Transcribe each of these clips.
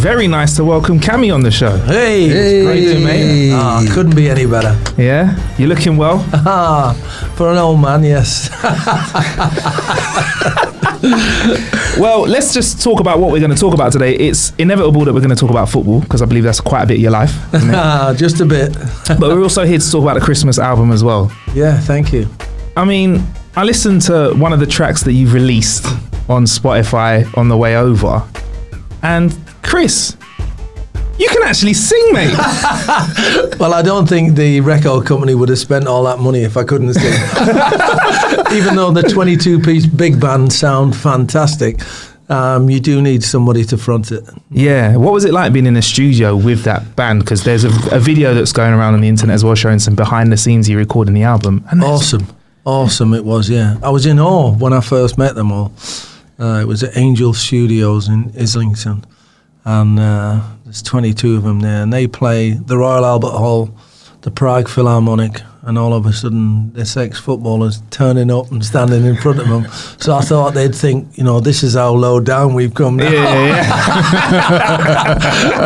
very nice to welcome Kammy on the show. Hey. How you doing, mate? Couldn't be any better. Yeah? You looking well? For an old man, yes. Well, let's just talk about what we're going to talk about today. It's inevitable that we're going to talk about football because I believe that's quite a bit of your life, isn't it? Just a bit. But we're also here to talk about the Christmas album as well. Yeah, thank you. I mean, I listened to one of the tracks that you've released on Spotify on the way over. And Chris, you can actually sing, mate. Well, I don't think the record company would have spent all that money if I couldn't sing. Even though the 22-piece big band sound fantastic, you do need somebody to front it. Yeah. What was it like being in a studio with that band? Because there's a video that's going around on the internet as well showing some behind the scenes you recording the album. And Awesome it was, yeah. I was in awe when I first met them all. It was at Angel Studios in Islington. And there's 22 of them there. And they play the Royal Albert Hall, the Prague Philharmonic, and all of a sudden this ex-footballer's turning up and standing in front of them. So I thought they'd think, this is how low down we've come now. Yeah.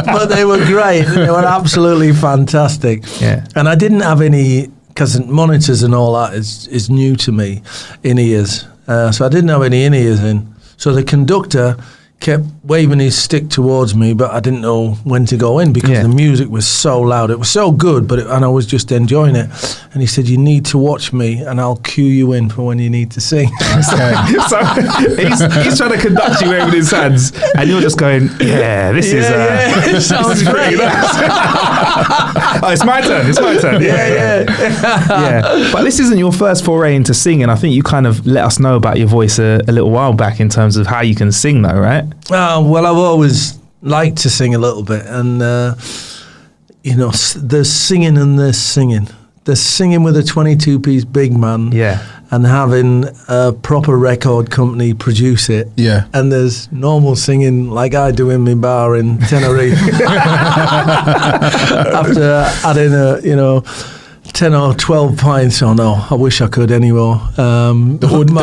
But they were great. They were absolutely fantastic. Yeah. And I didn't have any, because monitors and all that is new to me, in-ears. So I didn't have any in-ears in. So the conductor kept waving his stick towards me, but I didn't know when to go in because the music was so loud. It was so good, and I was just enjoying it. And he said, "You need to watch me, and I'll cue you in for when you need to sing." So he's trying to conduct you waving his hands, and you're just going, It sounds great. Oh, it's my turn. Yeah. But this isn't your first foray into singing. I think you kind of let us know about your voice a little while back in terms of how you can sing, though, right? Well, I've always liked to sing a little bit, and there's singing and there's singing. There's singing with a 22-piece big man, and having a proper record company produce it, and there's normal singing like I do in my bar in Tenerife. After adding 10 or 12 pints. Oh no, I wish I could anymore. My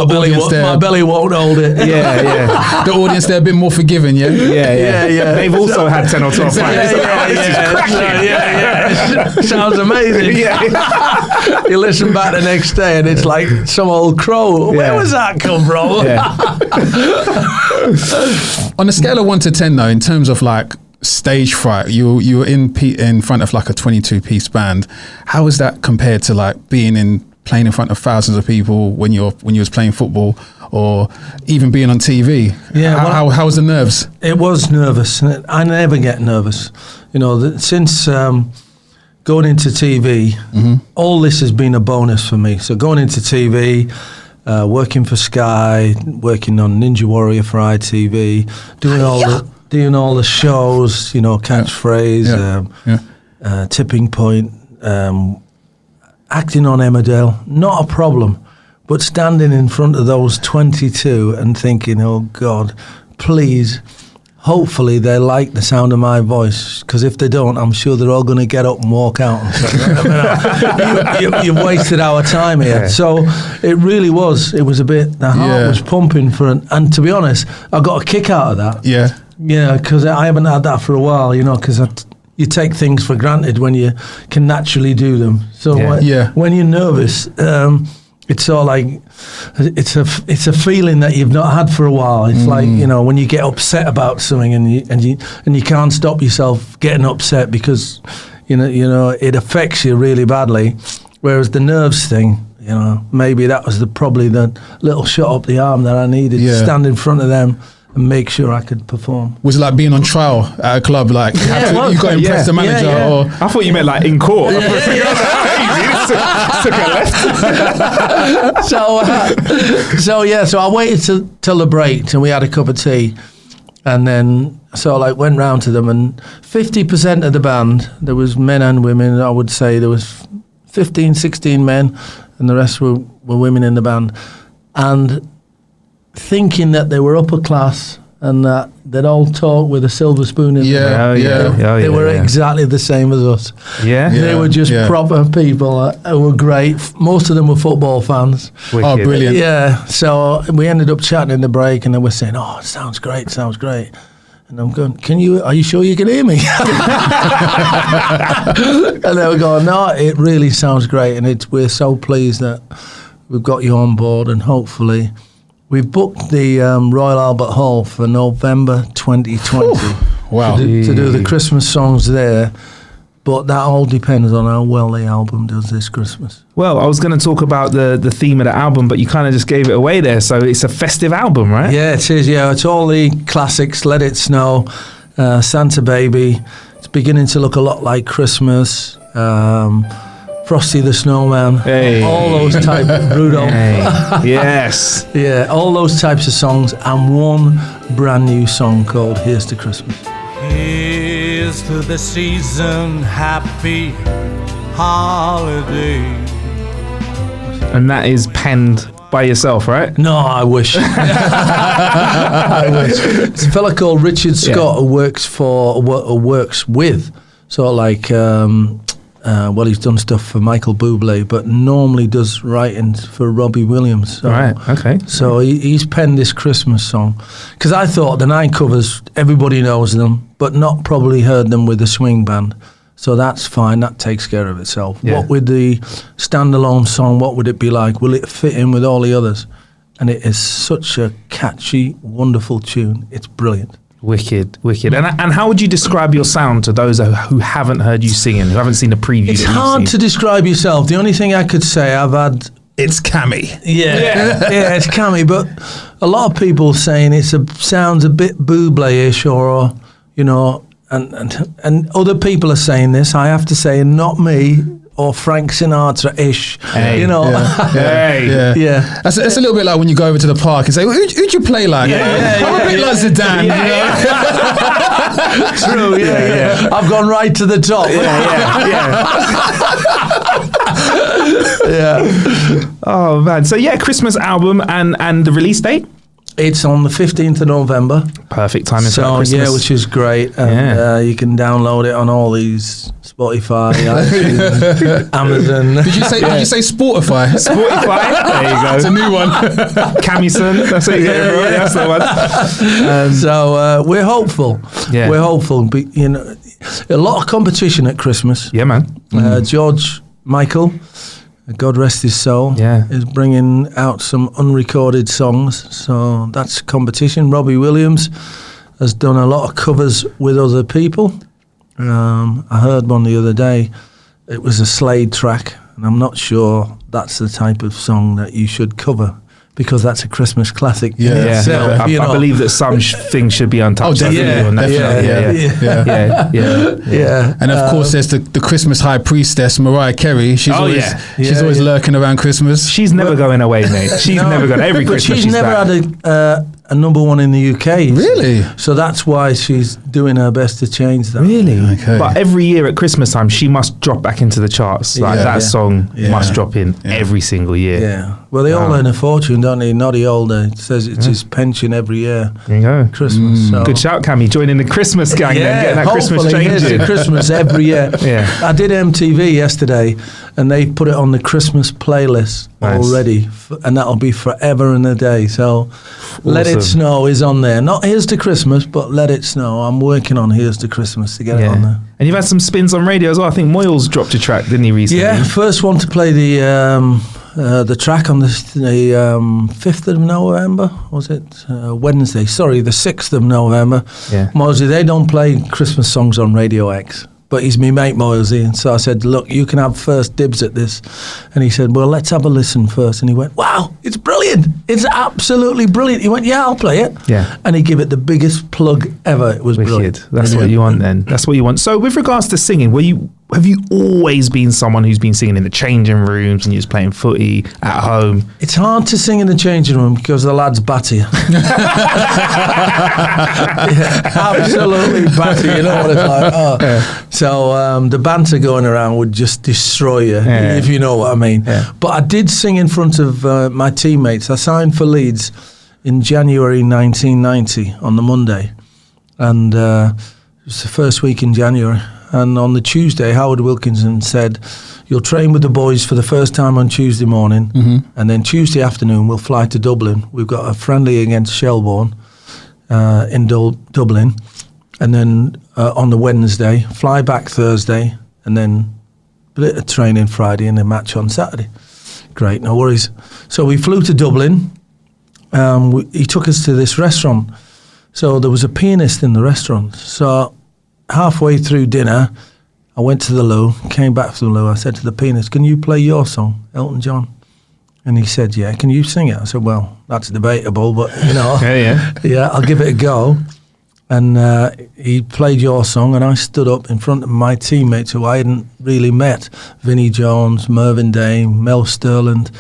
belly won't hold it. Yeah. The audience there a bit more forgiving, yeah? Yeah. They've also had 10 or 12 pints. This is cracking. Yeah. Sounds amazing. Yeah. You listen back the next day and it's like some old crow. Where was that come from? Yeah. On a scale of 1 to 10 though, in terms of like stage fright, you were in front of like a 22-piece band. How is that compared to like playing in front of thousands of people when you was playing football, or even being on TV? Yeah, how was the nerves? It was nervous. I never get nervous. Since going into TV, all this has been a bonus for me. So going into TV, working for Sky, working on Ninja Warrior for ITV, doing all the shows, Catchphrase, Tipping Point, acting on Emmerdale, not a problem. But standing in front of those 22 and thinking, oh God, please, hopefully they like the sound of my voice, because if they don't, I'm sure they're all going to get up and walk out and say, you've wasted our time here. Yeah. So it really was. It was a bit, the heart was pumping and to be honest, I got a kick out of that. Yeah. Yeah, because I haven't had that for a while, because you take things for granted when you can naturally do them. So when you're nervous, it's all like it's a feeling that you've not had for a while. It's like when you get upset about something and you can't stop yourself getting upset because it affects you really badly. Whereas the nerves thing, maybe that was probably the little shot up the arm that I needed to stand in front of them and make sure I could perform. Was it like being on trial at a club? Like you got to impress the manager? Or I thought you meant like in court. Took a left. So I waited till the break and we had a cup of tea, and then went round to them, and 50% of the band, there was men and women. I would say there was 15, 16 men, and the rest were women in the band, and thinking that they were upper class and that they'd all talk with a silver spoon in their mouth. They were exactly the same as us. They were just proper people who were great. Most of them were football fans. Wicked. Oh, brilliant. Yeah, so we ended up chatting in the break and they were saying, it sounds great. And I'm going, are you sure you can hear me? And they were going, no, it really sounds great. And we're so pleased that we've got you on board. And hopefully we've booked the Royal Albert Hall for November 2020. Wow. To do the Christmas songs there. But that all depends on how well the album does this Christmas. Well, I was going to talk about the theme of the album, but you kind of just gave it away there. So it's a festive album, right? Yeah, it is. Yeah, it's all the classics. Let It Snow, Santa Baby. It's beginning to look a lot like Christmas. Frosty the Snowman. Hey. All those type of Rudolph. Hey. Yes. Yeah, all those types of songs, and one brand new song called Here's to Christmas. Here's to the season, happy holiday. And that is penned by yourself, right? No, I wish. I wish. It's a fella called Richard Scott who works with, sort of like, he's done stuff for Michael Bublé, but normally does writing for Robbie Williams. So, right, okay. So he's penned this Christmas song. Because I thought the 9 covers, everybody knows them, but not probably heard them with the swing band. So that's fine, that takes care of itself. Yeah. What would the standalone song, what would it be like? Will it fit in with all the others? And it is such a catchy, wonderful tune. It's brilliant. Wicked. And how would you describe your sound to those who haven't heard you singing, who haven't seen the preview? It's hard to describe yourself. The only thing I could say, It's Kammy. Yeah, it's Kammy, but a lot of people saying sounds a bit Bublé-ish, or you know, and other people are saying this. I have to say, not me. Or Frank Sinatra-ish, you know. Yeah. That's a little bit like when you go over to the park and say, who'd you play like? I'm a bit like Zidane. True, yeah. I've gone right to the top. Yeah. Oh, man. So, Christmas album and the release date? It's on the 15th of November. Perfect timing for Christmas. Yeah, which is great. And you can download it on all these Spotify, iTunes, Amazon. Did you say Spotify? Spotify. There you go. It's a new one. Cammyson. That's it. That's the one. So we're hopeful. Yeah. We're hopeful. But, you know, a lot of competition at Christmas. Yeah, man. George Michael, God rest his soul, is bringing out some unrecorded songs. So that's competition. Robbie Williams has done a lot of covers with other people. I heard one the other day. It was a Slade track, and I'm not sure that's the type of song that you should cover, because that's a Christmas classic. I believe that some things should be untouched. Yeah. And of course, there's the Christmas high priestess, Mariah Carey. She's always lurking around Christmas. She's never going away, mate. She's never going. Every Christmas she's never back. had a number one in the UK. Really? So that's why she's doing her best to change that. Really? Okay. But every year at Christmas time, she must drop back into the charts. Like that song must drop in every single year. Yeah. Well, they all earn a fortune, don't they? Noddy Older says it's his pension every year. There you go. Christmas. So. Good shout, Kammy. Joining the Christmas gang and getting that Christmas change in. Christmas every year. I did MTV yesterday, and they put it on the Christmas playlist already, and that'll be forever and a day. So Let It Snow is on there. Not Here's to Christmas, but Let It Snow. I'm working on Here's to Christmas to get it on there. And you've had some spins on radio as well. I think Moyles dropped a track, didn't he, recently? Yeah, first one to play the track on the 5th of November, was it? Wednesday. Sorry, the 6th of November. Yeah. Moyles, they don't play Christmas songs on Radio X. But he's me mate, Moyles, and so I said, look, you can have first dibs at this. And he said, well, let's have a listen first. And he went, wow, it's brilliant. It's absolutely brilliant. He went, yeah, I'll play it. Yeah. And he gave it the biggest plug ever. It was brilliant. That's what you want then. That's what you want. So with regards to singing, have you always been someone who's been singing in the changing rooms and you're just playing footy at home? It's hard to sing in the changing room because the lads batter you. Absolutely batter you. You know what it's like. So the banter going around would just destroy you, if you know what I mean. Yeah. But I did sing in front of my teammates. I signed for Leeds in January 1990 on the Monday. And it was the first week in January. And on the Tuesday, Howard Wilkinson said, you'll train with the boys for the first time on Tuesday morning. Mm-hmm. And then Tuesday afternoon, we'll fly to Dublin. We've got a friendly against Shelbourne in Dublin. and then on the Wednesday, fly back Thursday, and then a bit of training Friday and a match on Saturday. Great, no worries. So we flew to Dublin. He took us to this restaurant. So there was a pianist in the restaurant. So halfway through dinner, I went to the loo, came back from the loo. I said to the pianist, "Can you play your song, Elton John?" And he said, "Yeah, can you sing it?" I said, "Well, that's debatable, but, you know, yeah, I'll give it a go." And he played your song, and I stood up in front of my teammates who I hadn't really met. Vinnie Jones, Mervyn Dame, Mel Sterland,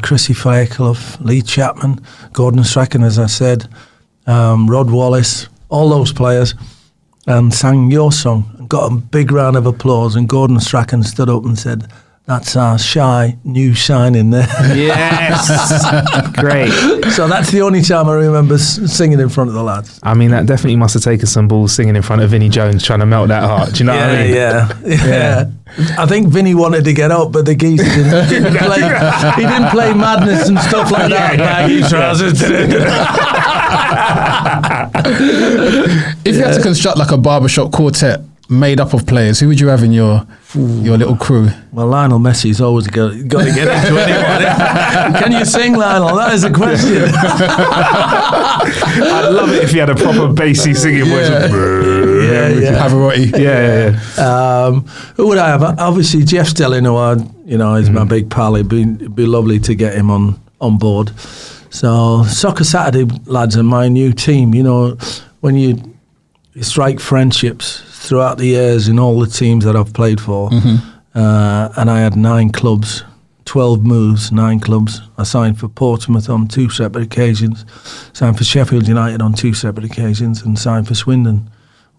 Chrissy Fairclough, Lee Chapman, Gordon Strachan, as I said, Rod Wallace, all those players, and sang your song. And got a big round of applause, and Gordon Strachan stood up and said, "That's our shy new signing there." Yes. Great. So that's the only time I remember singing in front of the lads. I mean, that definitely must have taken some balls singing in front of Vinnie Jones, trying to melt that heart. Do you know what I mean? Yeah. I think Vinnie wanted to get up, but the geese didn't play. He didn't play Madness and stuff like that. Baggy trousers. If you had to construct like a barbershop quartet made up of players, who would you have in your little crew? Well, Lionel Messi's always got to get into anyone. Can you sing, Lionel? That is a question. I'd love it if you had a proper bassy singing voice. Yeah. Pavarotti. Yeah. Who would I have? Obviously, Jeff Stelling, who is my big pal. It'd be lovely to get him on board. So, Soccer Saturday lads are my new team. You know, when you strike friendships throughout the years in all the teams that I've played for, and I had 9 clubs, 12 moves, 9 clubs. I signed for Portsmouth on 2 separate occasions, signed for Sheffield United on 2 separate occasions, and signed for Swindon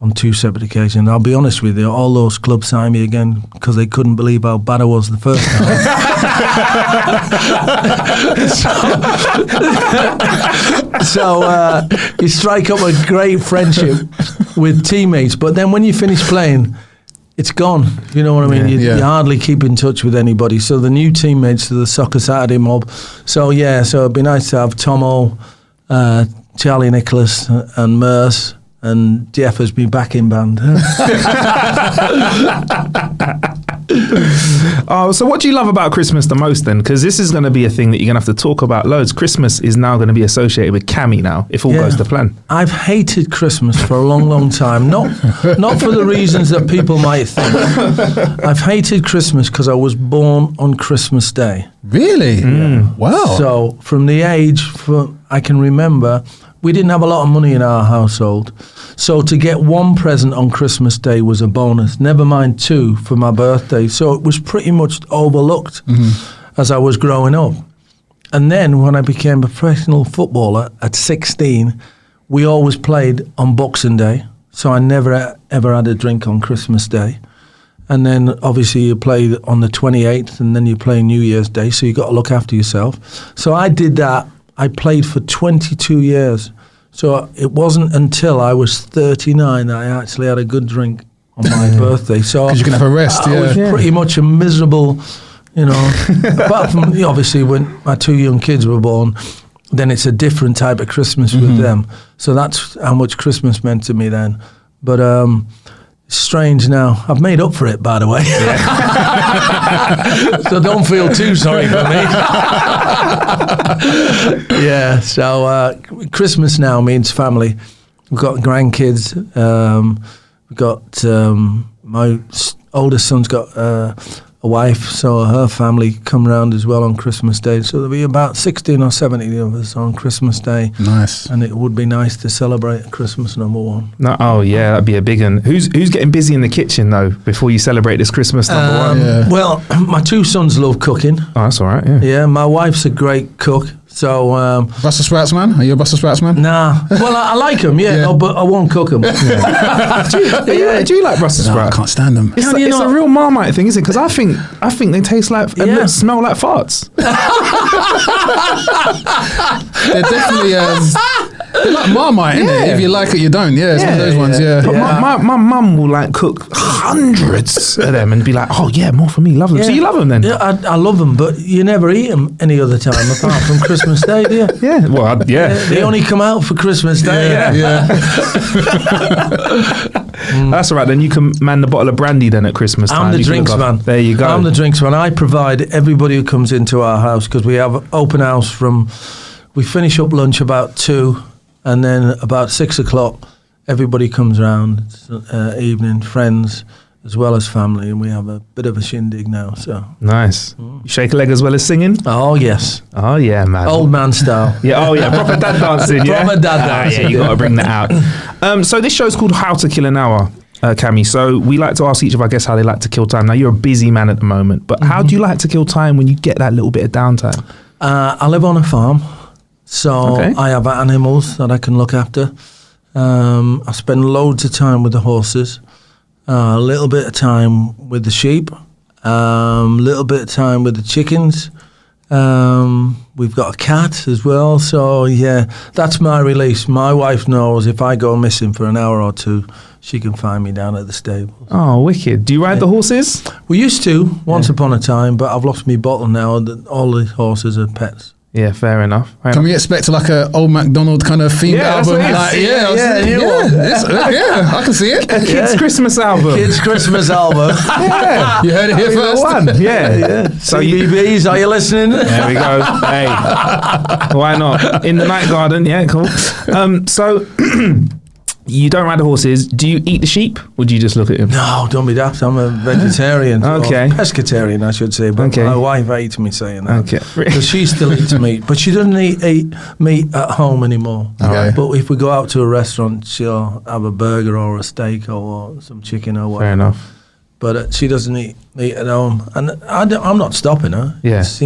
on 2 separate occasions. I'll be honest with you, all those clubs signed me again because they couldn't believe how bad I was the first time. So you strike up a great friendship with teammates, but then when you finish playing, it's gone. You know what I mean? You hardly keep in touch with anybody. So the new teammates to the Soccer Saturday mob. So it'd be nice to have Tomo, Charlie Nicholas and Merce, and Jeff as my backing band. Oh, so what do you love about Christmas the most then? Because this is going to be a thing that you're going to have to talk about loads. Christmas is now going to be associated with Kammy now, if all goes to plan. I've hated Christmas for a long, long time. Not for the reasons that people might think. I've hated Christmas because I was born on Christmas Day. Really? Wow. So from the age I can remember, we didn't have a lot of money in our household. So to get 1 present on Christmas Day was a bonus, never mind 2 for my birthday. So it was pretty much overlooked as I was growing up. And then when I became a professional footballer at 16, we always played on Boxing Day. So I never ever had a drink on Christmas Day. And then obviously you play on the 28th and then you play New Year's Day. So you got to look after yourself. So I did that. I played for 22 years. So it wasn't until I was 39 that I actually had a good drink on my birthday. So because you can have a rest. I was pretty much a miserable, apart from obviously when my 2 young kids were born, then it's a different type of Christmas with them. So that's how much Christmas meant to me then. But it's strange now. I've made up for it, by the way. So don't feel too sorry for me. So Christmas now means family. We've got grandkids. We've got my oldest son's got a wife, so her family come round as well on Christmas Day. So there'll be about 16 or 17 of us on Christmas Day. Nice. And it would be nice to celebrate Christmas number 1. No, that'd be a big one. Who's getting busy in the kitchen though before you celebrate this Christmas number 1? Yeah. Well, my 2 sons love cooking. Oh, that's all right. Yeah, my wife's a great cook. So Brussels sprouts man? Are you a Brussels sprouts man? Nah. Well, I like them, no, but I won't cook them. Do you like Brussels sprouts? I can't stand them. It's a real Marmite thing, isn't it? Because I think they taste like and smell like farts. They're definitely They're like Marmite, isn't it? If you like it, you don't. Yeah, it's one of those ones. Yeah. But my mum will like cook hundreds of them and be like, oh yeah, more for me. Love them. So you love them then? Yeah, I love them, but you never eat them any other time apart from Christmas Day, do you? Yeah. Well, They only come out for Christmas Day. Yeah. That's all right. Then you can man the bottle of brandy then at Christmas time. I'm the drinks man. There you go. I'm the drinks man. I provide everybody who comes into our house because we have open house we finish up lunch about 2 and then about 6 o'clock everybody comes round, evening, friends as well as family, and we have a bit of a shindig now. So nice. You shake a leg as well as singing? Oh, yes. Oh, yeah, man. Old man style. Yeah, oh, yeah, proper dad dancing, yeah? Proper dad dancing. Yeah, you got to bring that out. So this show's called How to Kill an Hour, Kammy. So we like to ask each of our guests how they like to kill time. Now, you're a busy man at the moment, but how do you like to kill time when you get that little bit of downtime? I live on a farm, so I have animals that I can look after. I spend loads of time with the horses, a little bit of time with the sheep, a little bit of time with the chickens. We've got a cat as well, so yeah, that's my release. My wife knows if I go missing for an hour or two, she can find me down at the stable. Oh, wicked. Do you ride the horses? We used to, once upon a time, but I've lost my bottle now. All the horses are pets. Yeah, fair enough. Can we expect like a old MacDonald kind of themed album? I can see it. A kids' Christmas album. Kids' Christmas album. Yeah, you heard it here first. Yeah. So CBBS, are you listening? There we go. Hey, why not? In the night garden. Yeah, cool. So. You don't ride the horses. Do you eat the sheep, or do you just look at them? No, don't be daft. I'm a vegetarian. Okay. Or pescatarian, I should say. But my wife hates me saying that. Okay. Because she still eats meat. But she doesn't eat meat at home anymore. Okay. But if we go out to a restaurant, she'll have a burger or a steak or some chicken or whatever. Fair enough. But she doesn't eat meat at home. And I'm not stopping her. Yeah. It's,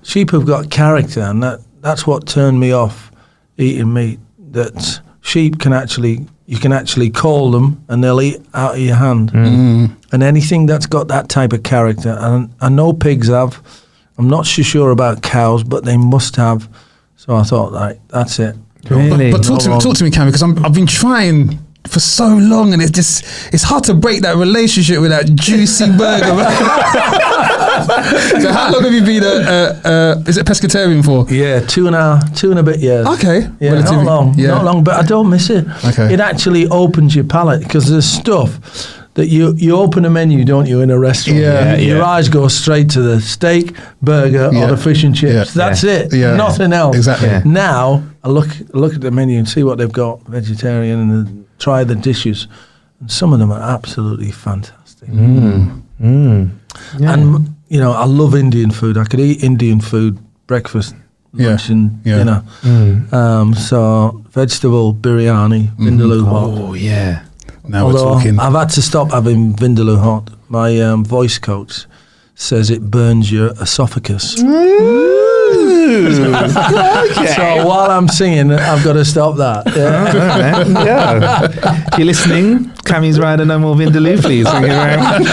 sheep have got character, and that's what turned me off eating meat. That... sheep you can actually call them and they'll eat out of your hand. And anything that's got that type of character, and I know pigs have, I'm not so sure about cows, but they must have. So I thought, that's it. Really? But talk to me, Kammy, because I've been trying for so long, and it's hard to break that relationship with that juicy burger. So how long have you been is it pescatarian for? Yeah, 2 and a bit years. Okay. Yeah, not long, but I don't miss it. Okay. It actually opens your palate, because there's stuff that you open a menu, don't you, in a restaurant? Yeah. Your eyes go straight to the steak, burger, or the fish and chips. That's it. Yeah. Nothing else. Exactly. Yeah. Now I look at the menu and see what they've got vegetarian, and try the dishes, and some of them are absolutely fantastic. Yeah. And I love Indian food. I could eat Indian food breakfast, lunch, and dinner. So vegetable biryani, vindaloo hot. Oh, yeah. Now Although we're talking. I've had to stop having vindaloo hot. My voice coach says it burns your esophagus. Okay. So while I'm singing, I've got to stop that. Yeah. If you're listening, Kammy's rider, no more vindaloo, please. Thank you very much.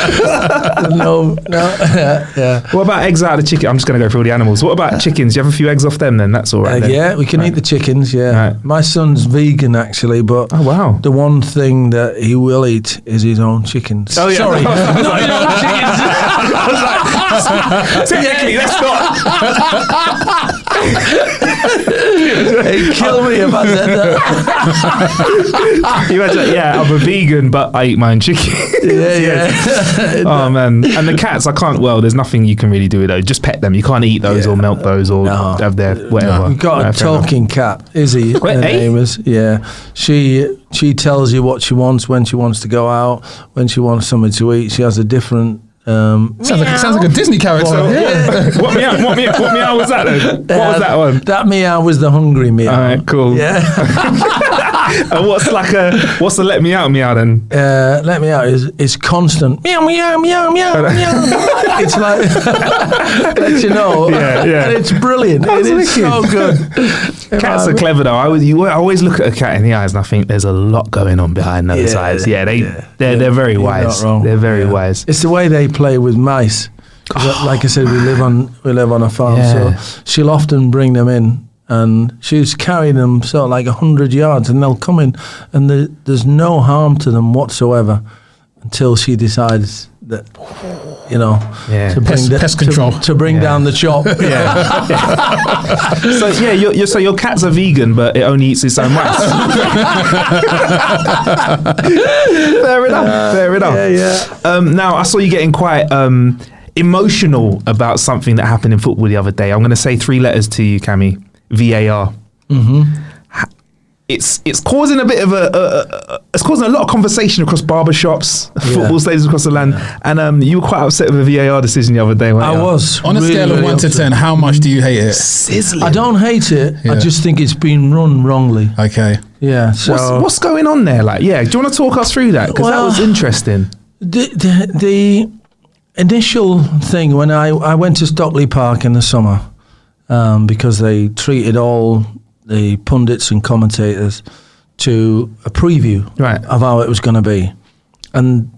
No. Yeah. What about eggs out of the chicken? I'm just going to go through all the animals. What about chickens? Do you have a few eggs off them then? That's all right. Then. Yeah, we can eat the chickens, yeah. Right. My son's vegan, actually, but Oh, wow. the one thing that he will eat is his own chickens. Oh, yeah. Sorry. Not his own chickens. I was like, technically, that's not... He'd kill me if I said that. You imagine, I'm a vegan, but I eat my own chicken. Yeah. Oh, man. And the cats, there's nothing you can really do with those. Just pet them. You can't eat those or milk those or have their whatever. We've got a talking cat, Izzy. Her name is. Yeah. She tells you what she wants, when she wants to go out, when she wants something to eat. She has a different... sounds like a Disney character. What meow was that then? What was that one? That meow was the hungry meow. All right, cool. Yeah. And what's the let me out meow then? Let me out is constant. Meow, meow, meow, meow, meow. It's like, let you know. Yeah. And it's brilliant. It is so good. Cats are clever though. I always look at a cat in the eyes and I think there's a lot going on behind those eyes. Yeah, they're very wise. They're very wise. It's the way they play with mice. Like I said, we live on a farm, so she'll often bring them in and she's carrying them sort of like 100 yards, and they'll come in, and there's no harm to them whatsoever until she decides that, you know, to bring pest control to bring down the chop. So your cat's a vegan, but it only eats its own mice. Fair enough. Now I saw you getting quite emotional about something that happened in football the other day. I'm going to say 3 letters to you, Kammy. VAR. It's causing a bit of it's causing a lot of conversation across barbershops, football stadiums across the land, and you were quite upset with the VAR decision the other day, weren't you? I was. On a scale of 1 to 10, how much do you hate it? Sizzling. I don't hate it. I just think it's been run wrongly. Okay. Yeah. So what's going on there? Like, do you want to talk us through that? Because that was interesting. The initial thing when I went to Stockley Park in the summer, because they treated all the pundits and commentators to a preview of how it was going to be, and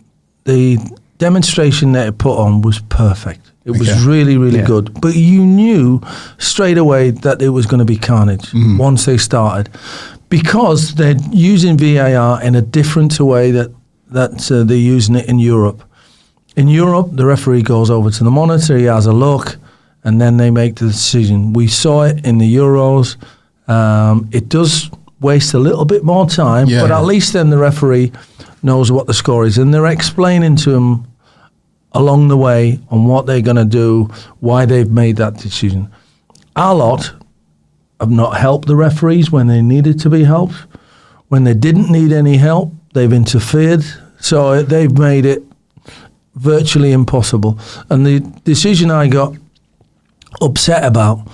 the demonstration that it put on was perfect. It was really, really good. But you knew straight away that it was going to be carnage once they started, because they're using VAR in a different way that they're using it in Europe. In Europe, the referee goes over to the monitor, he has a look, and then they make the decision. We saw it in the Euros. It does waste a little bit more time, but at least then the referee knows what the score is, and they're explaining to him along the way on what they're going to do, why they've made that decision. Our lot have not helped the referees when they needed to be helped. When they didn't need any help, they've interfered. So they've made it virtually impossible. And the decision I got upset about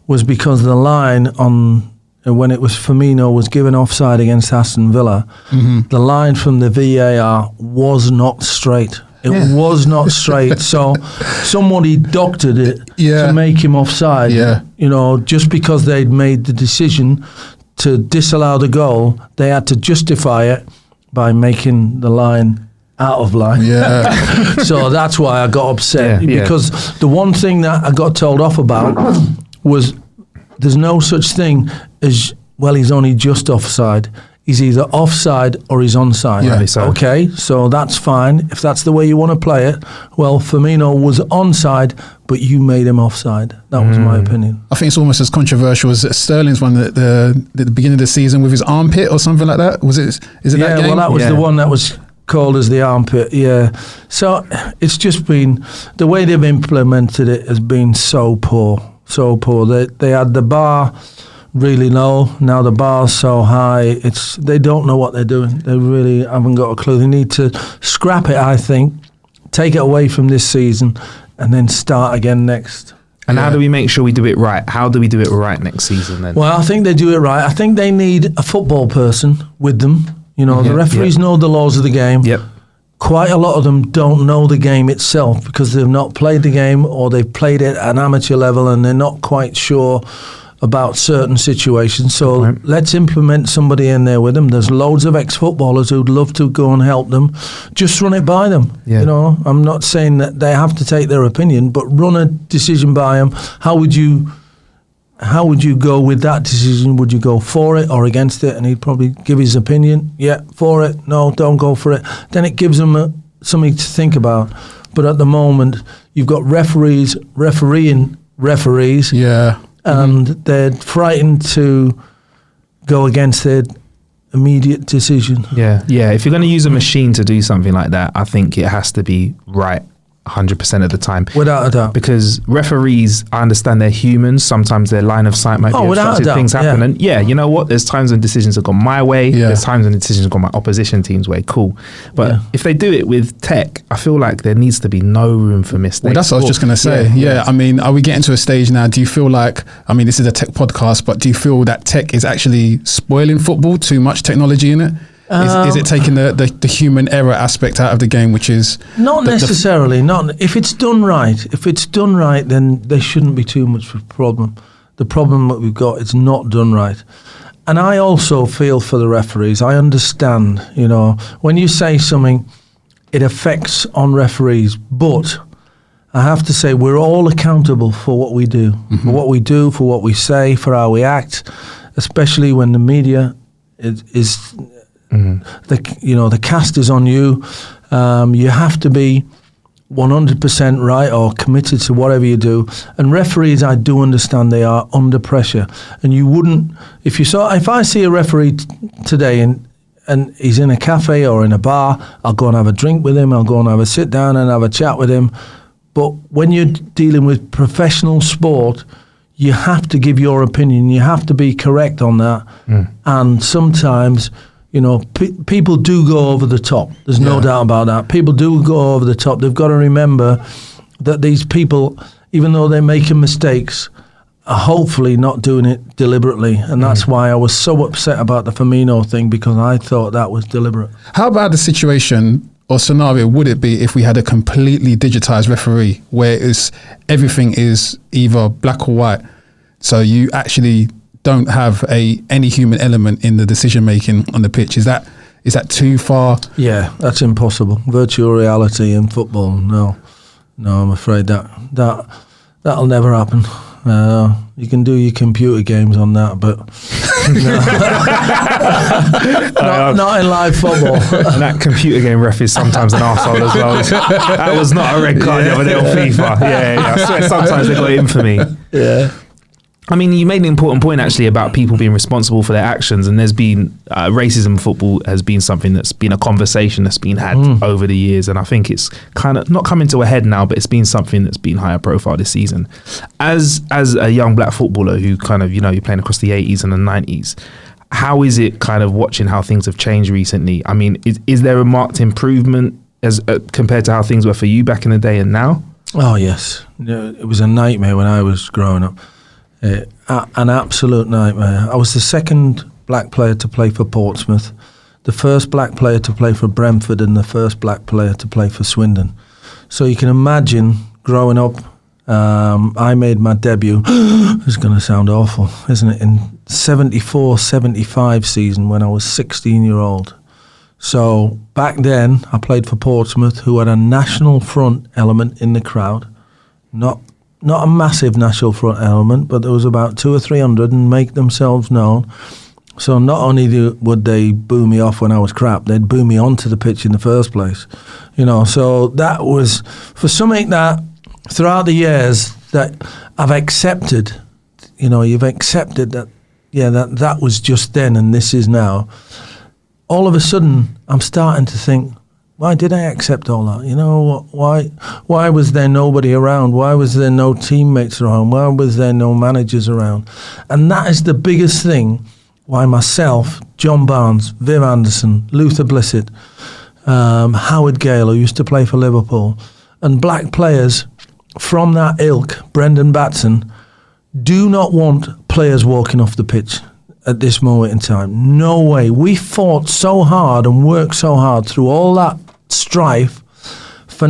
was because the line on when it was Firmino was given offside against Aston Villa, the line from the VAR was not straight. It was not straight. So somebody doctored it to make him offside. You know, just because they'd made the decision to disallow the goal, they had to justify it by making the line out of line. So that's why I got upset, because the one thing that I got told off about was there's no such thing as, well, he's only just offside. He's either offside or he's onside. Okay, so that's fine. If that's the way you want to play it, well, Firmino was onside, but you made him offside. That was my opinion. I think it's almost as controversial as Sterling's one at the beginning of the season with his armpit or something like that. Is it that game? Well, that was the one that was called as the armpit, So it's just been, the way they've implemented it has been so poor. They had the bar really low. Now the bar's so high. They don't know what they're doing. They really haven't got a clue. They need to scrap it, I think, take it away from this season, and then start again next. And how do we make sure we do it right? How do we do it right next season then? Well, I think they do it right. I think they need a football person with them. You know, the referees know the laws of the game. Quite a lot of them don't know the game itself because they've not played the game, or they've played it at an amateur level and they're not quite sure about certain situations. So let's implement somebody in there with them. There's loads of ex-footballers who'd love to go and help them. Just run it by them. You know, I'm not saying that they have to take their opinion, but run a decision by them. How would you go with that decision? Would you go for it or against it? And he'd probably give his opinion. Yeah, for it. No, don't go for it. Then it gives them something to think about. But at the moment, you've got referees refereeing referees. And they're frightened to go against their immediate decision. If you're going to use a machine to do something like that, I think it has to be right 100% of the time. Without a doubt. Because referees, I understand they're humans. Sometimes their line of sight might be obstructed. Things happen. And you know what? There's times when decisions have gone my way. There's times when decisions have gone my opposition team's way. Cool. But if they do it with tech, I feel like there needs to be no room for mistakes. Well, that's what I was just going to say. I mean, are we getting to a stage now? Do you feel like, I mean, this is a tech podcast, but do you feel that tech is actually spoiling football? Too much technology in it? Is it taking the human error aspect out of the game, which is not necessarily? Not if it's done right. If it's done right, then there shouldn't be too much of a problem. The problem that we've got is not done right, and I also feel for the referees. I understand, you know, when you say something, it affects on referees, but I have to say we're all accountable for what we do, for what we do, for what we say, for how we act, especially when the media is the cast is on you. You have to be 100% right or committed to whatever you do. And referees, I do understand they are under pressure. And you wouldn't, if I see a referee today and he's in a cafe or in a bar, I'll go and have a drink with him, I'll go and have a sit down and have a chat with him. But when you're dealing with professional sport, you have to give your opinion, you have to be correct on that. And sometimes, people do go over the top. There's no doubt about that. People do go over the top. They've got to remember that these people, even though they're making mistakes, are hopefully not doing it deliberately. And that's why I was so upset about the Firmino thing, because I thought that was deliberate. How about the situation or scenario would it be if we had a completely digitized referee where everything is either black or white? So you actually don't have any human element in the decision making on the pitch. Is that too far? Yeah, that's impossible. Virtual reality in football, no, I'm afraid that'll never happen. You can do your computer games on that, but not in live football. And that computer game ref is sometimes an arsehole as well. That was not a red card the other day on FIFA. Yeah. I swear sometimes they got it in for me. Yeah. I mean, you made an important point actually about people being responsible for their actions, and there's been racism in football has been something that's been a conversation that's been had over the years, and I think it's kind of not coming to a head now, but it's been something that's been higher profile this season. As a young black footballer who kind of, you're playing across the 80s and the 90s, how is it kind of watching how things have changed recently? I mean, is there a marked improvement as compared to how things were for you back in the day and now? Oh, yes. It was a nightmare when I was growing up. An absolute nightmare. I was the second black player to play for Portsmouth, the first black player to play for Brentford, and the first black player to play for Swindon. So you can imagine growing up, I made my debut, it's going to sound awful, isn't it, in 74-75 season when I was 16-year-old. So back then, I played for Portsmouth, who had a national front element in the crowd, not a massive national front element, but there was about 200 or 300 and make themselves known. So not only would they boo me off when I was crap, they'd boo me onto the pitch in the first place. So that was, for something that throughout the years that I've accepted, you've accepted that, that was just then and this is now. All of a sudden, I'm starting to think, why did I accept all that? Why was there nobody around? Why was there no teammates around? Why was there no managers around? And that is the biggest thing why myself, John Barnes, Viv Anderson, Luther Blissett, Howard Gale, who used to play for Liverpool, and black players from that ilk, Brendan Batson, do not want players walking off the pitch at this moment in time. No way. We fought so hard and worked so hard through all that strife for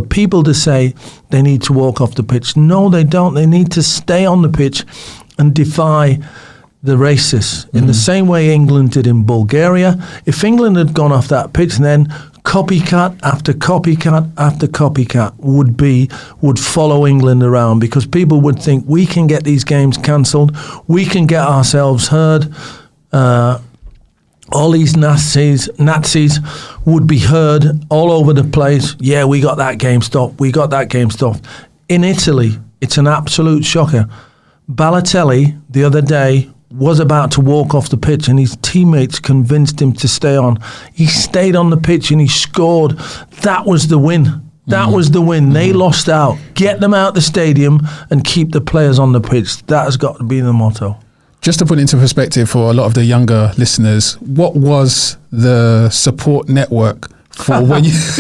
people to say they need to walk off the pitch. No, they don't. They need to stay on the pitch and defy the racists in the same way England did in Bulgaria. If England had gone off that pitch, then copycat after copycat after copycat would follow England around, because people would think we can get these games cancelled, we can get ourselves heard. All these Nazis would be heard all over the place. Yeah, we got that game stopped. In Italy, it's an absolute shocker. Balotelli, the other day, was about to walk off the pitch and his teammates convinced him to stay on. He stayed on the pitch and he scored. That was the win. They lost out. Get them out the stadium and keep the players on the pitch. That has got to be the motto. Just to put into perspective for a lot of the younger listeners, what was the support network for when you... There's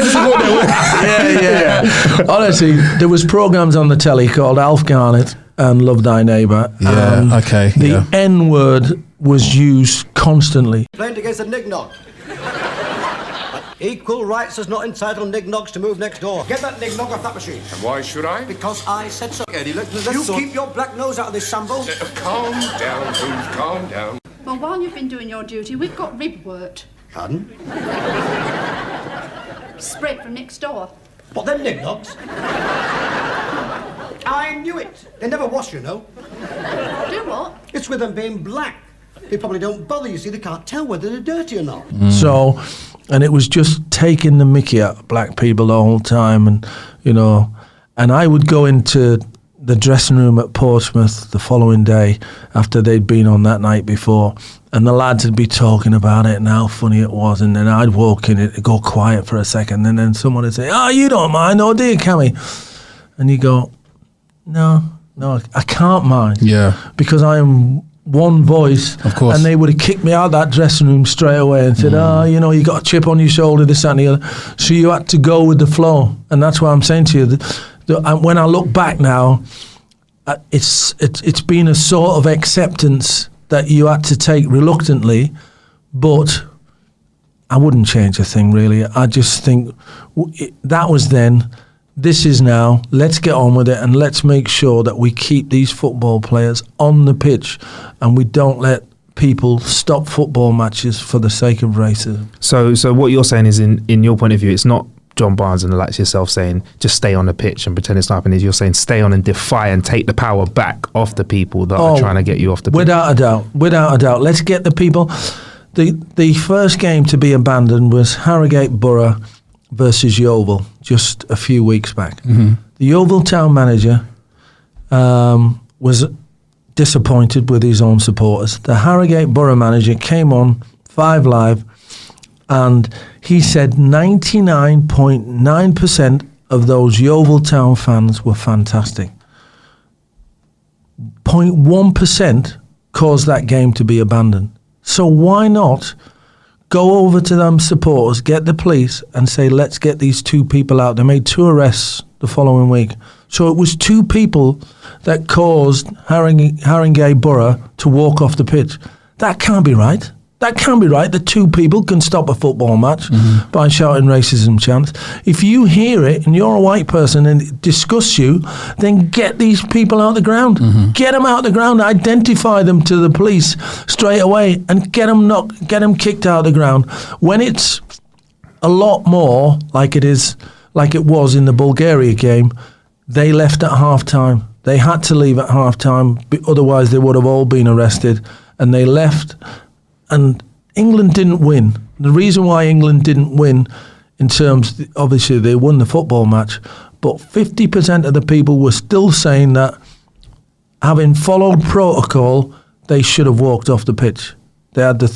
a support network. Yeah. Honestly, there was programs on the telly called Alf Garnett and Love Thy Neighbour. Yeah, okay. The N-word was used constantly. Complained against a nignog. Equal rights does not entitle nignogs to move next door. Get that nignog off that machine. And why should I? Because I said so. Eddie, look, you keep your black nose out of this, Sambo. Calm down, Booth, calm down. Well, while you've been doing your duty, we've got rib worked. Pardon? Spread from next door. What, them knickknacks? I knew it. They never wash, you know. Do what? It's with them being black. They probably don't bother, you see. They can't tell whether they're dirty or not. So, and it was just taking the mickey out of black people the whole time. And, you know, and I would go into the dressing room at Portsmouth the following day after they'd been on that night before, and the lads would be talking about it and how funny it was, and then I'd walk in, it'd go quiet for a second, and then someone would say, "Oh, you don't mind, oh, do you, Kammy?" And you go, no, I can't mind. Yeah. Because I am one voice. Of course. And they would have kicked me out of that dressing room straight away and said, "Oh, you know, you got a chip on your shoulder, this, that, and the other." So you had to go with the flow. And that's why I'm saying to you, when I look back now, it's been a sort of acceptance that you had to take reluctantly, but I wouldn't change a thing, really. I just think that was then, this is now, let's get on with it, and let's make sure that we keep these football players on the pitch and we don't let people stop football matches for the sake of racism. So what you're saying is, in your point of view, it's not John Barnes and the likes of yourself saying just stay on the pitch and pretend it's not happening. You're saying stay on and defy and take the power back off the people that are trying to get you off the pitch. Without a doubt. Let's get the people. The first game to be abandoned was Harrogate Borough versus Yeovil just a few weeks back. Mm-hmm. The Yeovil town manager was disappointed with his own supporters. The Harrogate Borough manager came on 5 Live and he said 99.9% of those Yeovil town fans were fantastic. 0.1% caused that game to be abandoned. So why not go over to them supporters, get the police and say, let's get these 2 people out. They made 2 arrests the following week. So it was 2 people that caused Harrogate Borough to walk off the pitch. That can't be right. That can't be right. The 2 people can stop a football match by shouting racism chants. If you hear it and you're a white person and it disgusts you, then get these people out of the ground. Get them out of the ground. Identify them to the police straight away and get them kicked out of the ground. When it's a lot more like it was in the Bulgaria game, they left at half-time. They had to leave at half-time, otherwise they would have all been arrested. And they left. And England didn't win. The reason why England didn't win, in terms, obviously they won the football match, but 50% of the people were still saying that, having followed protocol, they should have walked off the pitch. They had the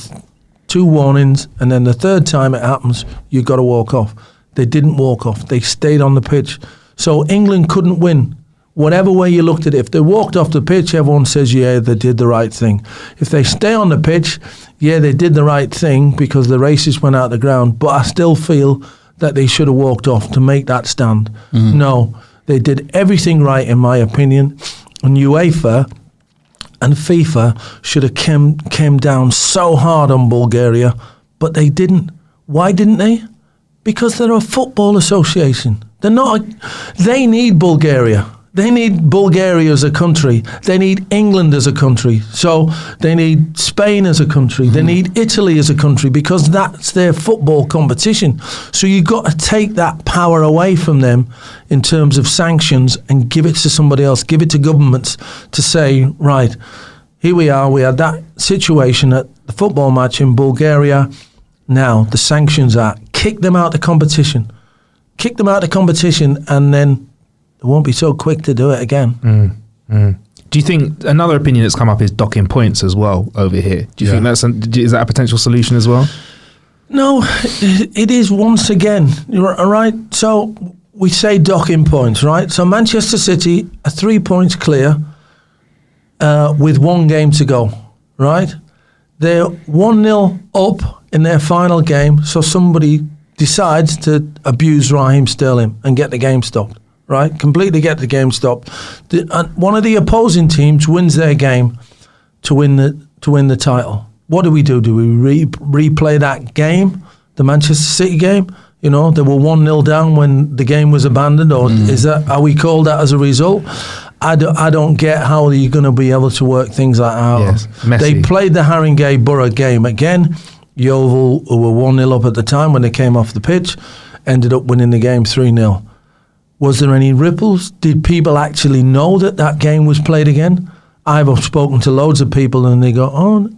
2 warnings, and then the 3rd time it happens, you've got to walk off. They didn't walk off. They stayed on the pitch. So England couldn't win. Whatever way you looked at it, if they walked off the pitch, everyone says, yeah, they did the right thing. If they stay on the pitch, yeah, they did the right thing because the racists went out the ground, but I still feel that they should have walked off to make that stand. No, they did everything right, in my opinion, and UEFA and FIFA should have came down so hard on Bulgaria, but they didn't. Why didn't they? Because they're a football association. They need Bulgaria. They need Bulgaria as a country. They need England as a country. So they need Spain as a country. They need Italy as a country because that's their football competition. So you've got to take that power away from them in terms of sanctions and give it to somebody else. Give it to governments to say, right, here we are. We had that situation at the football match in Bulgaria. Now the sanctions are kick them out of the competition. Kick them out of the competition and then they won't be so quick to do it again. Do you think another opinion that's come up is docking points as well over here? Do you think is that a potential solution as well? No, it is once again. All right. So we say docking points, right? So Manchester City are 3 points clear with 1 game to go, right? They're 1-0 up in their final game. So somebody decides to abuse Raheem Sterling and get the game stopped. Right, completely get the game stopped. One of the opposing teams wins their game to win the title. What do? Do we replay that game, the Manchester City game? You know, they were 1-0 down when the game was abandoned, or are we called that as a result? I don't get how you're going to be able to work things like that out. Yes, messy. They played the Harrogate Borough game again. Yeovil, who were 1-0 up at the time when they came off the pitch, ended up winning the game 3-0. Was there any ripples? Did people actually know that game was played again? I've spoken to loads of people and they go, oh,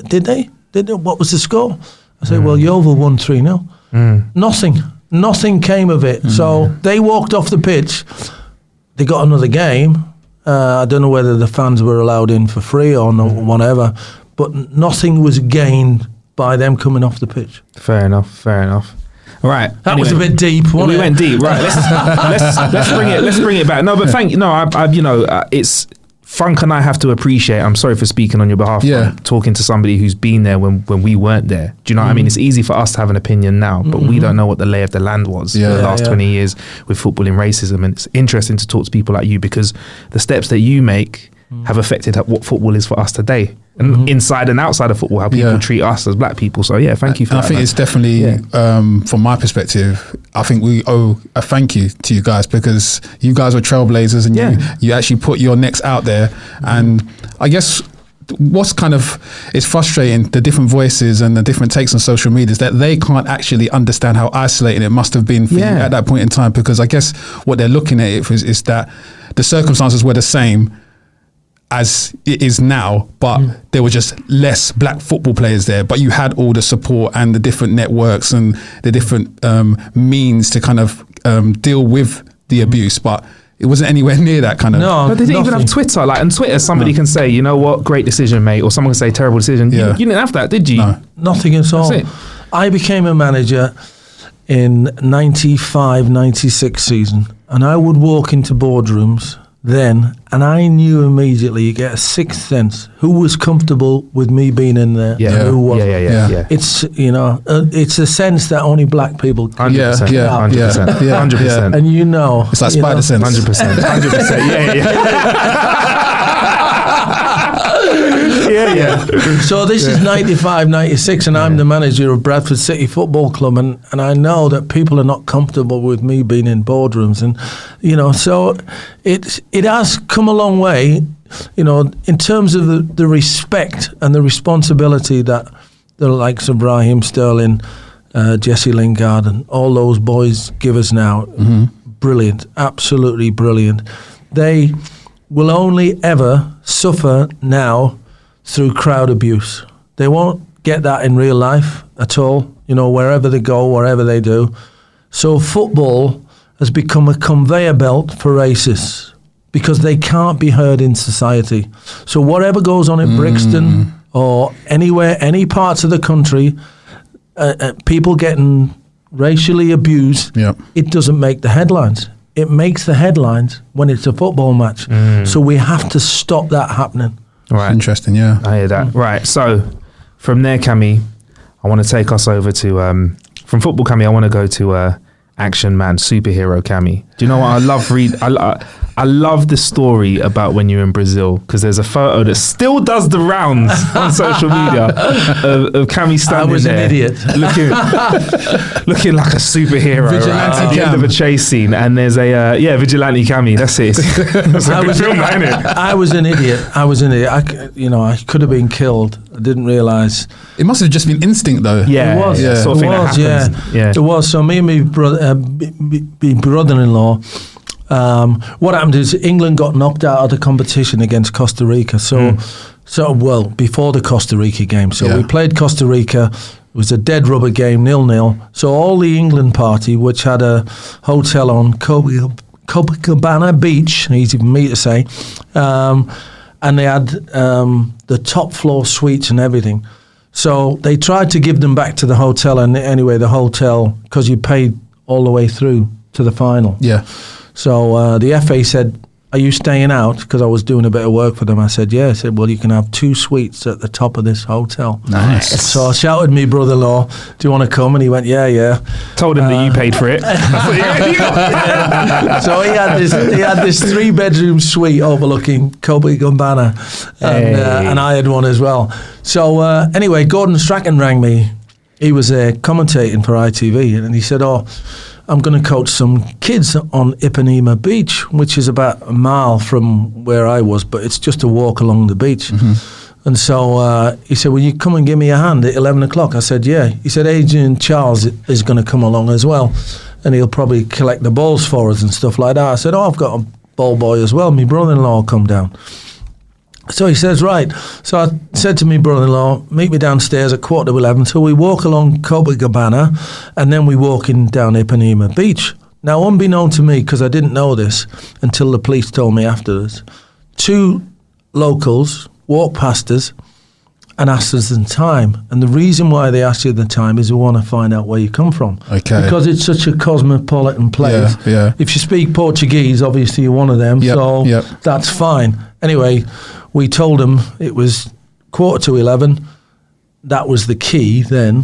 did they? What was the score? I say, well, Yeovil won 3-0. Nothing came of it. So they walked off the pitch. They got another game. I don't know whether the fans were allowed in for free or no, whatever, but nothing was gained by them coming off the pitch. Fair enough. All right, that was a bit deep. We went deep, right? Let's bring it back. No, but thank you. No, it's Funk and I have to appreciate. I'm sorry for speaking on your behalf. Yeah, talking to somebody who's been there when we weren't there. Do you know what I mean? It's easy for us to have an opinion now, but we don't know what the lay of the land was for the last 20 years with footballing racism. And it's interesting to talk to people like you because the steps that you make have affected what football is for us today. And inside and outside of football, how people treat us as black people. So thank you for that. I think it's definitely, from my perspective, I think we owe a thank you to you guys because you guys were trailblazers and you actually put your necks out there. And I guess what's it's frustrating, the different voices and the different takes on social media is that they can't actually understand how isolating it must have been for you at that point in time, because I guess what they're looking at it is that the circumstances were the same as it is now, but there were just less black football players there, but you had all the support and the different networks and the different means to deal with the abuse, but it wasn't anywhere near that No, but they didn't even have Twitter. On Twitter, somebody can say, you know what, great decision, mate, or someone can say terrible decision. You didn't have that, did you? No. Nothing at all. I became a manager in 95-96 season, and I would walk into boardrooms then, and I knew immediately, you get a sixth sense, who was comfortable with me being in there, and who wasn't. Yeah. It's, it's a sense that only black people can 100%. 100%. And it's like spider sense. 100%. 100%. Yeah. So this is 95, 96, and I'm the manager of Bradford City Football Club, and I know that people are not comfortable with me being in boardrooms, and so it has come a long way, in terms of the respect and the responsibility that the likes of Raheem Sterling, Jesse Lingard, and all those boys give us now. Brilliant, absolutely brilliant. They will only ever suffer now through crowd abuse. They won't get that in real life at all, wherever they go, wherever they do. So football has become a conveyor belt for racists because they can't be heard in society. So whatever goes on in Brixton or anywhere, any parts of the country, people getting racially abused, it doesn't make the headlines. It makes the headlines when it's a football match. So we have to stop that happening. Right. Interesting, yeah. I hear that. Right. So from there, Kammy, I want to take us over to, from football, Kammy, I want to go to action man, superhero Kammy. Do you know what? I love the story about when you're in Brazil, because there's a photo that still does the rounds on social media of Kammy standing there. I was an idiot. Looking like a superhero at the end of a chase scene. And there's a, Vigilante Kammy. That's it. That's a good film, isn't it? I was an idiot. I could have been killed. I didn't realise. It must have just been instinct, though. Yeah, it was. Yeah. Sort of thing that happens. Yeah. It was. So me and my brother-in-law, what happened is England got knocked out of the competition against Costa Rica. Before the Costa Rica game. So we played Costa Rica. It was a dead rubber game, 0-0. So all the England party, which had a hotel on Copacabana Beach, easy for me to say, and they had the top floor suites and everything. So they tried to give them back to the hotel, and anyway, the hotel, because you paid all the way through to the final. Yeah. So the FA said, are you staying out? Because I was doing a bit of work for them. I said, yeah. I said, well, you can have 2 suites at the top of this hotel. Nice. So I shouted to my brother-in-law, do you want to come? And he went, yeah. Told him that you paid for it. So he had this 3-bedroom suite overlooking Copacabana, and I had one as well. So anyway, Gordon Strachan rang me. He was commentating for ITV, and he said, I'm going to coach some kids on Ipanema Beach, which is about a mile from where I was, but it's just a walk along the beach. And so he said, will you come and give me a hand at 11 o'clock? I said, yeah. He said, Adrian Charles is going to come along as well, and he'll probably collect the balls for us and stuff like that. I said, I've got a ball boy as well. My brother-in-law will come down. So he says, right. So I said to my brother-in-law, meet me downstairs at 11:15. So we walk along Copacabana, and then we walk in down Ipanema Beach. Now, unbeknown to me, because I didn't know this until the police told me afterwards, 2 locals walked past us and asked us the time. And the reason why they ask you the time is they want to find out where you come from. Okay. Because it's such a cosmopolitan place. Yeah. If you speak Portuguese, obviously you're one of them, that's fine. Anyway, we told them it was 11:15. That was the key then,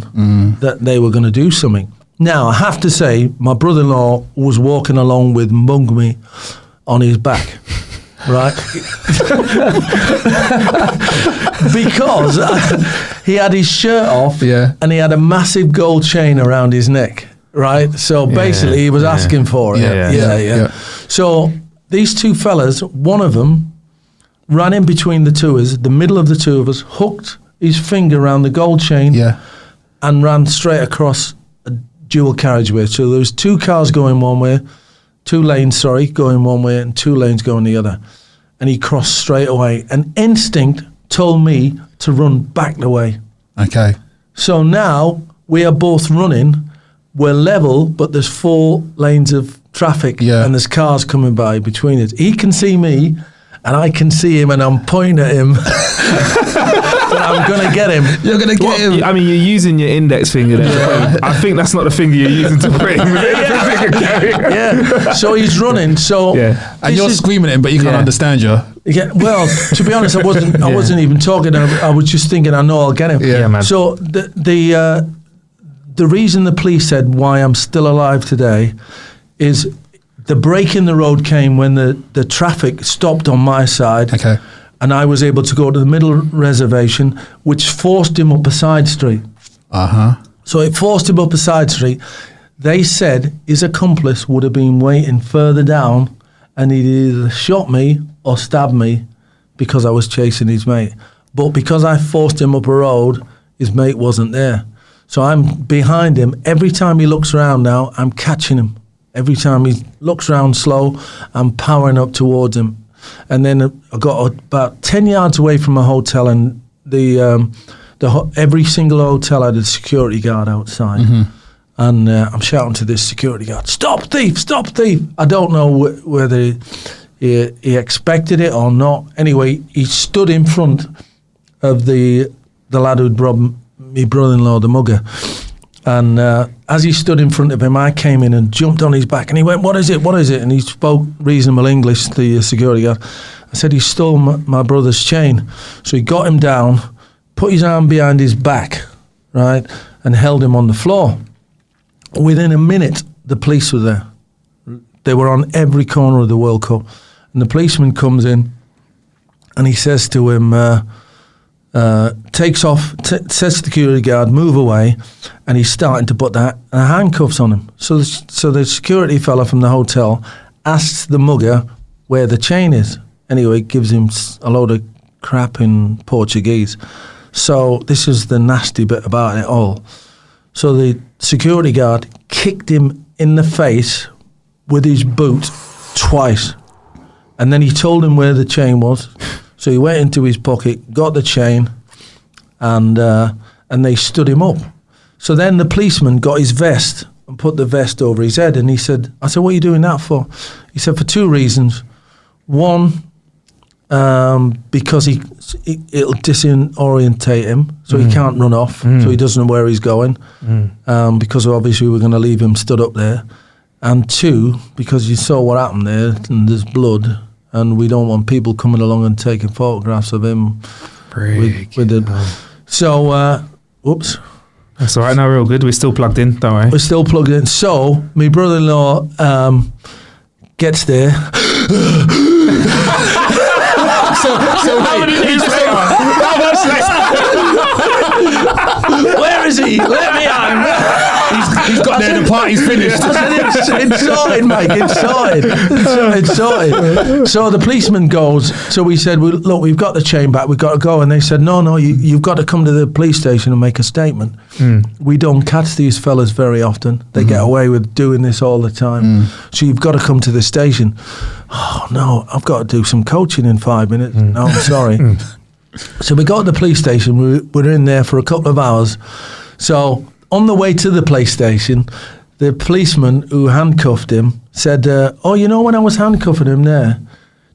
that they were going to do something. Now, I have to say, my brother-in-law was walking along with Mungmi on his back. Right, because he had his shirt off, and he had a massive gold chain around his neck. Right, so basically he was asking for it. Yeah. So these 2 fellas, one of them ran in between the two of us, the middle of the 2 of us, hooked his finger around the gold chain, and ran straight across a dual carriageway. So there was 2 cars going one way. 2 lanes, going one way and 2 lanes going the other. And he crossed straight away. And instinct told me to run back the way. Okay. So now we are both running. We're level, but there's 4 lanes of traffic and there's cars coming by between us. He can see me and I can see him and I'm pointing at him. I'm going to get him. You're going to get him. I mean, you're using your index finger there. I think that's not the finger you're using to bring. So he's running. So and you're screaming at him, but you can't understand you. Yeah. Well, to be honest, I wasn't even talking. I was just thinking, I know I'll get him. Yeah, man. So the reason the police said why I'm still alive today is the break in the road came when the traffic stopped on my side. Okay. And I was able to go to the middle reservation, which forced him up a side street. So it forced him up a side street. They said his accomplice would have been waiting further down and he'd either shot me or stabbed me because I was chasing his mate. But because I forced him up a road, his mate wasn't there. So I'm behind him. Every time he looks around now, I'm catching him. Every time he looks around slow, I'm powering up towards him. And then I got about 10 yards away from a hotel, and every single hotel had a security guard outside. And I'm shouting to this security guard, "Stop thief! Stop thief!" I don't know whether he expected it or not. Anyway, he stood in front of the lad who'd robbed my brother-in-law, the mugger. And as he stood in front of him, I came in and jumped on his back. And he went, "What is it? What is it?" And he spoke reasonable English, the security guard. I said, "He stole my brother's chain." So he got him down, put his arm behind his back, right, and held him on the floor. Within a minute, the police were there. They were on every corner of the World Cup. And the policeman comes in and he says to him, takes off, says to the security guard, "Move away," and he's starting to put the handcuffs on him. So the security fella from the hotel asks the mugger where the chain is. Anyway, gives him a load of crap in Portuguese. So this is the nasty bit about it all. So the security guard kicked him in the face with his boot twice. And then he told him where the chain was. So he went into his pocket, got the chain, and they stood him up. So then the policeman got his vest and put the vest over his head. And I said, "What are you doing that for?" He said, "For 2 reasons. One, because it'll disorientate him, so he can't run off, so he doesn't know where he's going, because obviously we're going to leave him stood up there. And 2, because you saw what happened there, and there's blood, and we don't want people coming along and taking photographs of him with it." So, whoops. That's all right. No, we're all good. We're still plugged in. Don't worry. We're still plugged in. So, my brother-in-law gets there. Where is he? Let me out. He's got there, the party's finished. I said, it's sorted, Mike. It's sorted. So the policeman goes. So we said, well, look, we've got the chain back. We've got to go. And they said, no, you've got to come to the police station and make a statement. We don't catch these fellas very often. They get away with doing this all the time. So you've got to come to the station. Oh, no, I've got to do some coaching in 5 minutes. No, I'm sorry. So we got to the police station. We're in there for a couple of hours. So on the way to the police station, the policeman who handcuffed him said, oh, you know when I was handcuffing him there,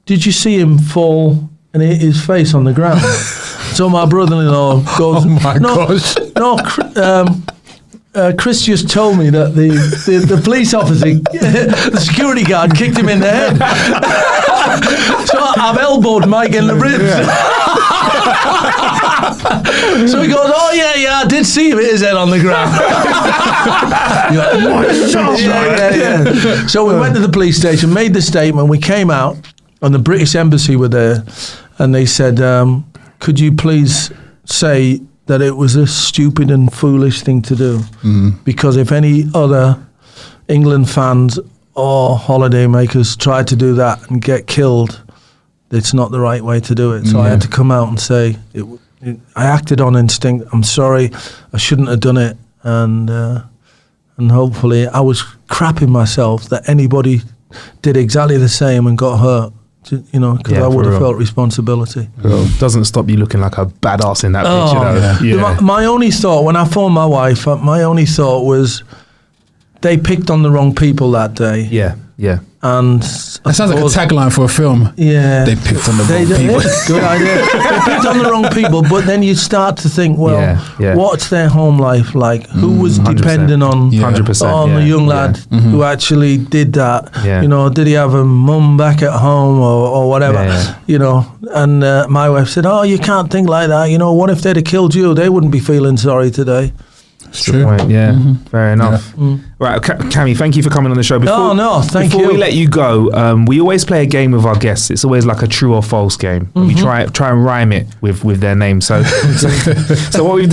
did you see him fall and hit his face on the ground? So my brother-in-law goes, oh my gosh. No, Chris just told me that the police officer, the security guard, kicked him in the head. So I've elbowed Mike in the ribs. So he goes, oh yeah, I did see him hit his head on the ground. Yeah. So we went to the police station, made the statement, we came out, and the British Embassy were there, and they said, could you please say that it was a stupid and foolish thing to do, because if any other England fans or holiday makers try to do that and get killed, it's not the right way to do it. So I had to come out and say, I acted on instinct. I'm sorry, I shouldn't have done it, and hopefully I was crapping myself that anybody did exactly the same and got hurt. You know, because I would have felt responsibility. Doesn't stop you looking like a badass in that picture, though. My only thought, when I phoned my wife, my only thought was they picked on the wrong people that day. Yeah. And that sounds like a tagline for a film. Yeah. They picked on the wrong people. Good idea. They picked on the wrong people, but then you start to think, well, what's their home life like? Who was depending on 100%, on the young lad who actually did that? Yeah. You know, did he have a mum back at home or whatever? You know, and my wife said, oh, you can't think like that. You know, what if they'd have killed you? They wouldn't be feeling sorry today. That's true. Point. Yeah, fair enough. Right, Kammy, thank you for coming on the show. Thank you. Before we let you go, we always play a game with our guests. It's always like a true or false game. We try and rhyme it with their name. So what we've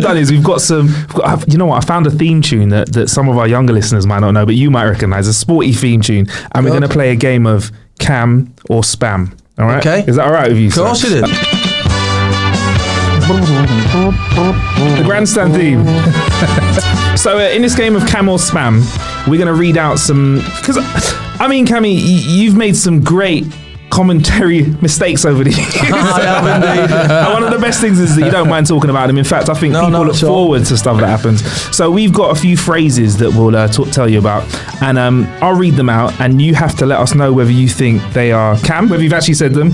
done is we've got you know what? I found a theme tune that some of our younger listeners might not know, but you might recognise, a sporty theme tune, and we're going to play a game of Cam or Spam. All right? Okay. Is that all right with you? Of course it is. The grandstand theme. So in this game of Cam or Spam, we're going to read out some, because I mean, Kammy, you've made some great commentary mistakes over the years. I have indeed. And one of the best things is that you don't mind talking about them. In fact, I think people look forward to stuff that happens. So we've got a few phrases that we'll tell you about, and I'll read them out, and you have to let us know whether you think they are Cam, whether you've actually said them,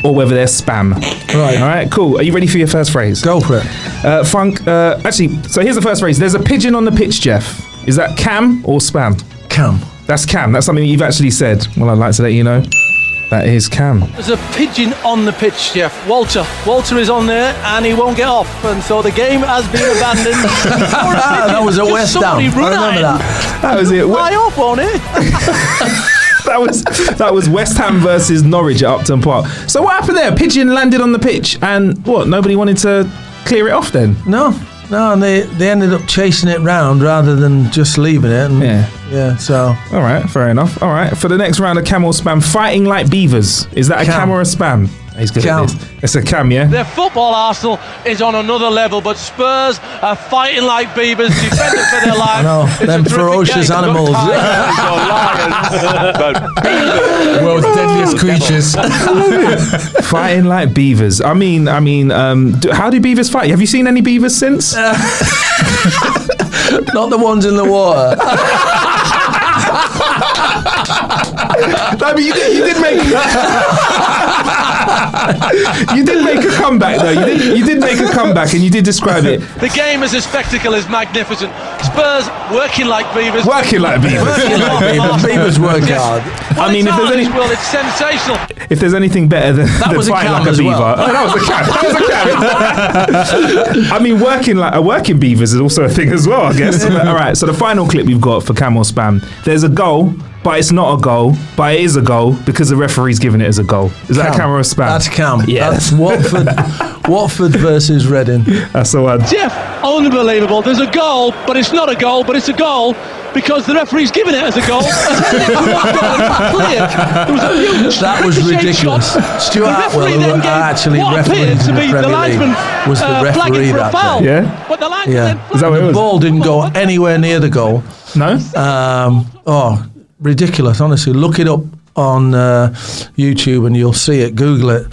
or whether they're spam. Right. All right, cool. Are you ready for your first phrase? Go for it. Funk, actually, so here's the first phrase. There's a pigeon on the pitch, Jeff. Is that Cam or spam? Cam. That's Cam. That's something that you've actually said. Well, I'd like to let you know. That is Cam. There's a pigeon on the pitch, Jeff. Walter is on there and he won't get off, and so the game has been abandoned. That was a West Ham. I remember that. That was it. Fly off, won't it? That was West Ham versus Norwich at Upton Park. So what happened there? Pigeon landed on the pitch, and what? Nobody wanted to clear it off then? No, and they ended up chasing it round rather than just leaving it. And yeah. So all right, fair enough. All right, for the next round of Cam or Spam, fighting like beavers. Is that a Cam or a Spam? He's good at this. It's a Cam, yeah? Their football arsenal is on another level, but Spurs are fighting like beavers, defending for their life. I know, them ferocious animals. World's deadliest creatures. Fighting like beavers. I mean, how do beavers fight? Have you seen any beavers since? Not the ones in the water. No, but you did make. You did make a comeback, though. You did make a comeback, and you did describe it. The game as a spectacle is magnificent. Spurs working like beavers. Beavers work hard. I mean, it's sensational. If there's anything better than fighting like a beaver, that was a Cam. I mean, working beavers is also a thing as well, I guess. All right. So the final clip we've got for Cam or Spam. There's a goal, but it's not a goal, but it is a goal because the referee's giving it as a goal. Is that a Cam or a Spam? That's Cam. Yeah. That's Watford versus Reading. That's the one. Jeff, Unbelievable. There's a goal, but it's not a goal, but it's a goal because the referee's given it as a goal. That was ridiculous. Stuart Atwell, actually refereed in the Premier League, was the referee that day. Yeah? But the linesman Is that what it The was? ball didn't go anywhere near the goal. No? Ridiculous, honestly. Look it up on YouTube and you'll see it. Google it.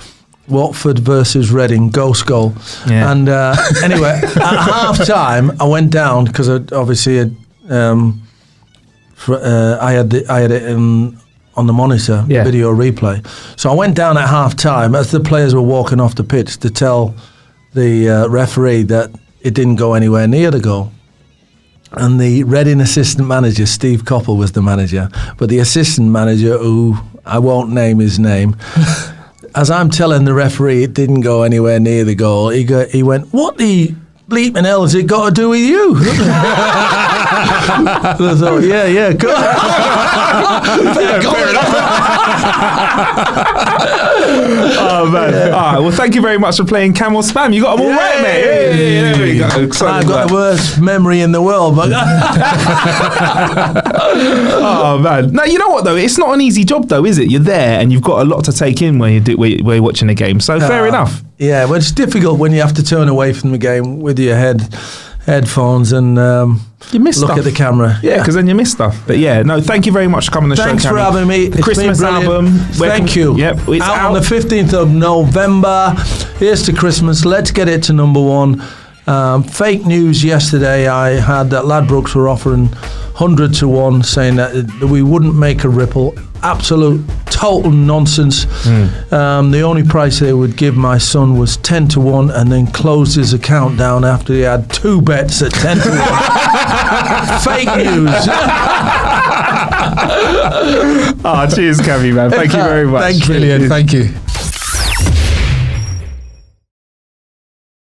Watford versus Reading, ghost goal. Yeah. And anyway, at half time, I went down because obviously I had it on the monitor, video replay. So I went down at half time as the players were walking off the pitch to tell the referee that it didn't go anywhere near the goal. And the Reading assistant manager, Steve Coppell, was the manager. But the assistant manager, who I won't name his name, as I'm telling the referee it didn't go anywhere near the goal, he went, "What the bleeping hell has it got to do with you?" I thought, yeah, good. Fair enough. Oh, man. Yeah. All right, well, thank you very much for playing Cam or Spam. You got them all right, mate. There we go. I've got the worst memory in the world. But oh, man. No, you know what, though? It's not an easy job, though, is it? You're there and you've got a lot to take in when you're watching a game. So fair enough. Yeah, well, it's difficult when you have to turn away from the game with your headphones and you miss look stuff at the camera. Yeah, because then you miss stuff. But yeah, no, thank you very much for coming on the Thanks show, for having me. It's Christmas been album. Thank you. Yep, it's out on the 15th of November. Here's to Christmas. Let's get it to number one. Fake news yesterday. I had that Ladbrokes were offering 100 to 1, saying that we wouldn't make a ripple. Absolute total nonsense. The only price they would give my son was 10 to 1, and then closed his account down after he had 2 bets at 10 to 1. Fake news. Cheers, Kammy, man. Thank you very much. Thank you. Brilliant. Thank you.